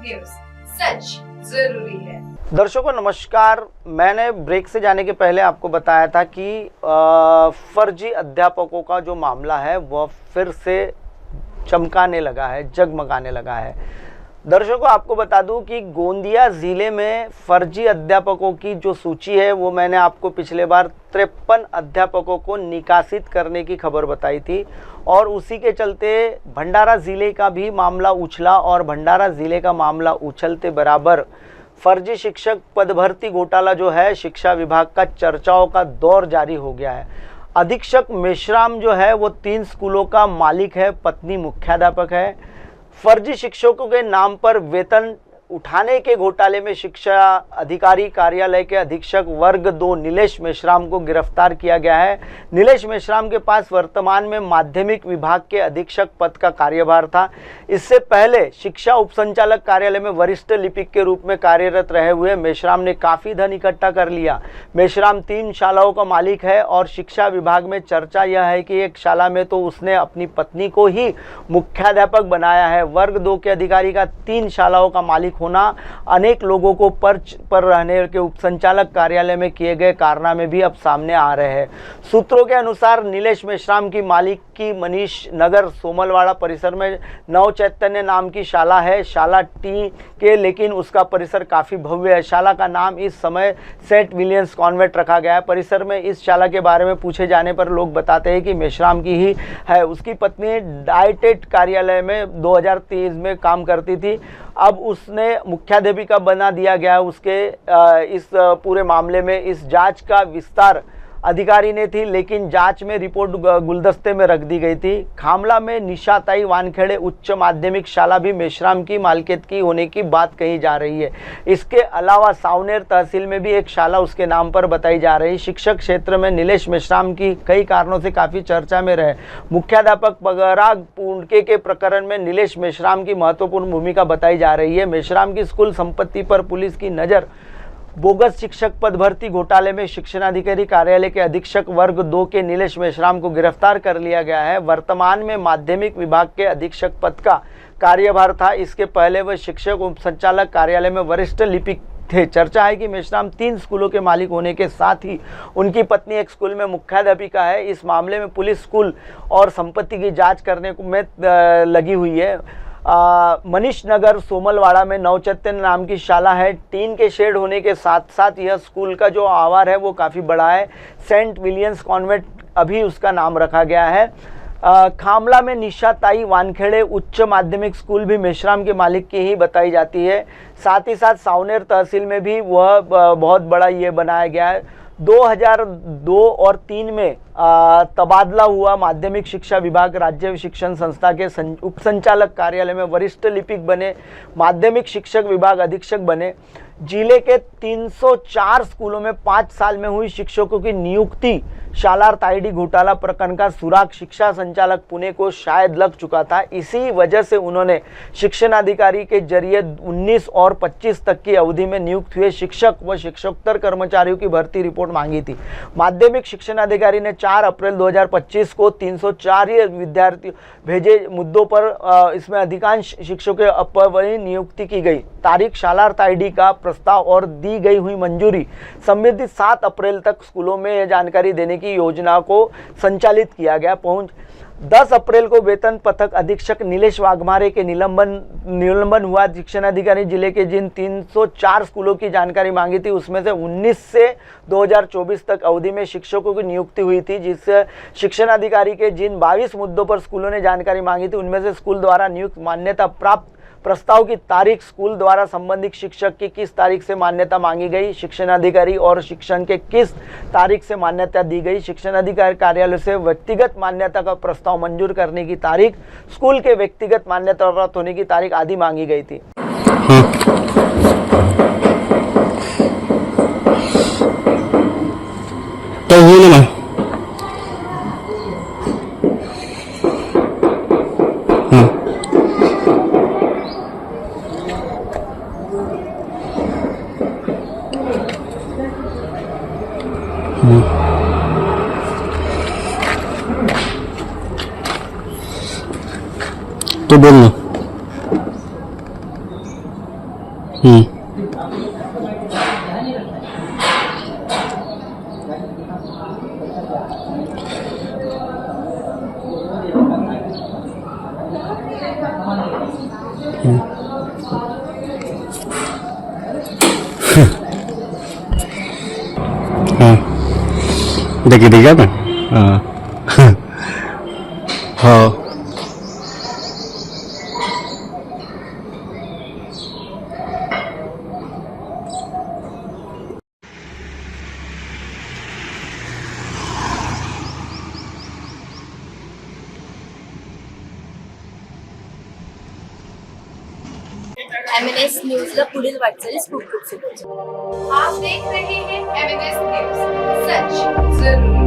News, सच जरूरी है। दर्शकों नमस्कार। मैंने ब्रेक से जाने के पहले आपको बताया था कि फर्जी अध्यापकों का जो मामला है वह फिर से चमकाने लगा है, जगमगाने लगा है। दर्शकों आपको बता दूं कि गोंदिया ज़िले में फर्जी अध्यापकों की जो सूची है वो मैंने आपको पिछले बार 53 अध्यापकों को निकासित करने की खबर बताई थी और उसी के चलते भंडारा ज़िले का भी मामला उछला और भंडारा ज़िले का मामला उछलते बराबर फर्जी शिक्षक पद भर्ती घोटाला जो है शिक्षा विभाग का चर्चाओं का दौर जारी हो गया है। अधीक्षक मेश्राम जो है वो 3 स्कूलों का मालिक है, पत्नी मुख्याध्यापक है। फर्जी शिक्षकों के नाम पर वेतन उठाने के घोटाले में शिक्षा अधिकारी कार्यालय के अधीक्षक वर्ग 2 नीलेश मेश्राम को गिरफ्तार किया गया है। नीलेश मेश्राम के पास वर्तमान में माध्यमिक विभाग के अधीक्षक पद का कार्यभार था। इससे पहले शिक्षा उपसंचालक कार्यालय में वरिष्ठ लिपिक के रूप में कार्यरत रहे हुए मेश्राम ने काफ़ी धन इकट्ठा कर लिया। मेश्राम 3 शालाओं का मालिक है और शिक्षा विभाग में चर्चा यह है कि एक शाला में तो उसने अपनी पत्नी को ही मुख्याध्यापक बनाया है। वर्ग 2 के अधिकारी का 3 शालाओं का मालिक होना, अनेक लोगों को पर्च पर रहने के उपसंचालक कार्यालय में किए गए कारनामे भी अब सामने आ रहे हैं। सूत्रों के अनुसार नीलेश मेश्राम की मालिक की मनीष नगर सोमलवाड़ा परिसर में नव चैतन्य नाम की शाला है, शाला टी के, लेकिन उसका परिसर काफ़ी भव्य है। शाला का नाम इस समय सेंट विलियम्स कॉन्वेंट रखा गया है। परिसर में इस शाला के बारे में पूछे जाने पर लोग बताते हैं कि मेश्राम की ही है। उसकी पत्नी डाइटेट कार्यालय में 2023 में काम करती थी। अब उसने मुख्याध्यापिका बना दिया गया है। उसके इस पूरे मामले में इस जांच का विस्तार अधिकारी ने थी, लेकिन जांच में रिपोर्ट गुलदस्ते में रख दी गई थी। खामला में निशाताई वानखेड़े उच्च माध्यमिक शाला भी मेश्राम की मालकियत की होने की बात कही जा रही है। इसके अलावा सावनेर तहसील में भी एक शाला उसके नाम पर बताई जा रही है। शिक्षक क्षेत्र में नीलेश मेश्राम की कई कारणों से काफ़ी चर्चा में रहे। मुख्याध्यापक पगराग पुंडके के प्रकरण में नीलेश मेश्राम की महत्वपूर्ण भूमिका बताई जा रही है। मेश्राम की स्कूल संपत्ति पर पुलिस की नज़र। बोगस शिक्षक पद भर्ती घोटाले में शिक्षणाधिकारी कार्यालय के अधीक्षक वर्ग 2 के नीलेश मेश्राम को गिरफ्तार कर लिया गया है। वर्तमान में माध्यमिक विभाग के अधीक्षक पद का कार्यभार था। इसके पहले वह शिक्षक उपसंचालक कार्यालय में वरिष्ठ लिपिक थे। चर्चा है कि मेश्राम 3 स्कूलों के मालिक होने के साथ ही उनकी पत्नी एक स्कूल में मुख्याध्यापिका है। इस मामले में पुलिस स्कूल और संपत्ति की जाँच करने में लगी हुई है। मनीष नगर सोमलवाड़ा में नवचैतन्य नाम की शाला है। टीन के शेड होने के साथ साथ यह स्कूल का जो आवार है वो काफ़ी बड़ा है। सेंट विलियम्स कॉन्वेंट अभी उसका नाम रखा गया है। खामला में निशाताई वानखेड़े उच्च माध्यमिक स्कूल भी मेश्राम के मालिक की ही बताई जाती है। साथ ही साथ सावनेर तहसील में भी वह बहुत बड़ा ये बनाया गया है। 2002 और 3 में तबादला हुआ। माध्यमिक शिक्षा विभाग राज्य शिक्षण संस्था के उपसंचालक कार्यालय में वरिष्ठ लिपिक बने। माध्यमिक शिक्षक विभाग अधीक्षक बने। जिले के 304 स्कूलों में 5 साल में हुई शिक्षकों की नियुक्ति। शालार ताइडी घोटाला प्रकरण का सुराग शिक्षा संचालक पुणे को शायद लग चुका था। इसी वजह से उन्होंने शिक्षणाधिकारी के जरिए 19 और 25 तक की अवधि में नियुक्त हुए शिक्षक व शिक्षकोत्तर कर्मचारियों की भर्ती रिपोर्ट मांगी थी। माध्यमिक शिक्षणाधिकारी ने 4 अप्रैल 2025 को 304 विद्यार्थी भेजे मुद्दों पर इसमें अधिकांश शिक्षकों के अपव्यय नियुक्ति की गई। तारीख शालार ताइडी का प्रस्ताव और दी गई हुई मंजूरी संबंधित 7 अप्रैल तक स्कूलों में यह जानकारी देने की योजना को संचालित किया गया। 10 अप्रैल को वेतन पथक अधीक्षक नीलेश वाघमारे के निलंबन हुआ। शिक्षणाधिकारी जिले के जिन 304 स्कूलों की जानकारी मांगी थी उसमें से 19 से 2024 तक अवधि में शिक्षकों की नियुक्ति हुई थी। जिससे शिक्षणाधिकारी के जिन 22 मुद्दों पर स्कूलों ने जानकारी मांगी थी उनमें से स्कूल द्वारा नियुक्त मान्यता प्राप्त प्रस्ताव की तारीख, स्कूल द्वारा संबंधित शिक्षक की किस तारीख से मान्यता मांगी गई, शिक्षणाधिकारी और शिक्षण के किस तारीख से मान्यता दी गई, शिक्षणाधिकारी कार्यालय से व्यक्तिगत मान्यता का प्रस्ताव मंजूर करने की तारीख, स्कूल के व्यक्तिगत मान्यता प्राप्त होने की तारीख आदि मांगी गई थी। तो बोलना हाँ देखिए देखा था हाँ हाँ MNS न्यूजला पुढील वाटचालीस खूप खूप शुभेच्छा. आप देख रहे हैं MNS न्यूज, सच जरूरी